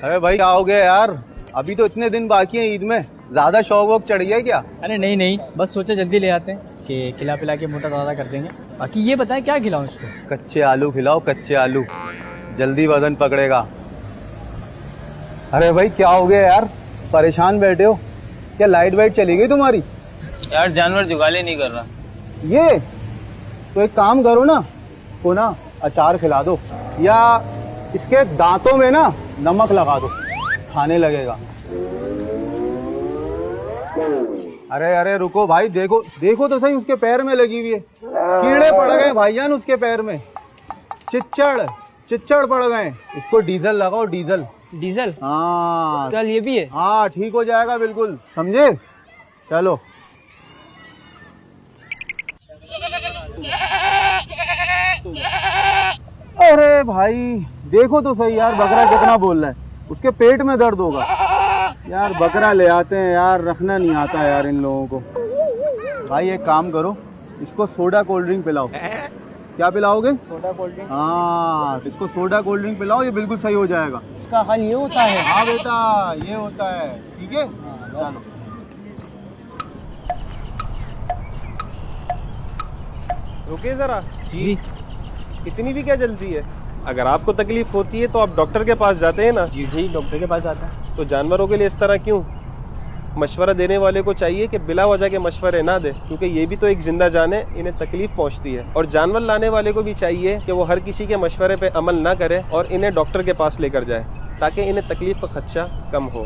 अरे भाई क्या हो गया यार, अभी तो इतने दिन बाकी हैं ईद में, ज्यादा शौक वोक चढ़ गया क्या? अरे नहीं नहीं, बस सोचा जल्दी ले आते हैं कि खिला पिला के मोटा ताज़ा कर देंगे। बाकी ये बताएं क्या खिलाऊं इसको? कच्चे आलू खिलाओ, कच्चे आलू, जल्दी वजन पकड़ेगा। अरे भाई क्या हो गया यार, परेशान बैठे हो क्या? लाइट वाइट चली गई तुम्हारी? यार जानवर जुगाली नहीं कर रहा। ये तो एक काम करो ना, इसको ना अचार खिला दो, या इसके दांतों में ना नमक लगा दो, खाने लगेगा। अरे अरे रुको भाई, देखो देखो तो सही, उसके पैर में लगी हुई है, कीड़े पड़ गए भाईजान उसके पैर में, चिच्चड़ चिच्चड़ पड़ गए। इसको डीजल लगाओ, डीजल। डीजल? हाँ कल ये भी है? हाँ ठीक हो जाएगा बिल्कुल, समझे? चलो। अरे भाई देखो तो सही यार, बकरा कितना बोल रहा है, उसके पेट में दर्द होगा यार। बकरा ले आते हैं यार, रखना नहीं आता यार इन लोगों को। भाई एक काम करो, इसको सोडा कोल्ड ड्रिंक पिलाओ। क्या पिलाओगे? Soda cold drink? हाँ इसको सोडा कोल्ड ड्रिंक पिलाओ, ये बिल्कुल सही हो जाएगा। इसका हल ये होता है? हाँ बेटा ये होता है, ठीक है। चलो रुकिए जरा जी इतनी भी क्या जल्दी है? अगर आपको तकलीफ होती है तो आप डॉक्टर के पास जाते हैं ना। जी जी, डॉक्टर के पास जाता है। तो जानवरों के लिए इस तरह क्यों? मशवरा देने वाले को चाहिए कि बिला वजह के मशवरे ना दे, क्योंकि ये भी तो एक जिंदा जान है, इन्हें तकलीफ पहुंचती है। और जानवर लाने वाले को भी चाहिए कि वो हर किसी के मशवरे पे अमल ना करे और इन्हें डॉक्टर के पास लेकर जाए, ताकि इन्हें तकलीफ का खदशा कम हो।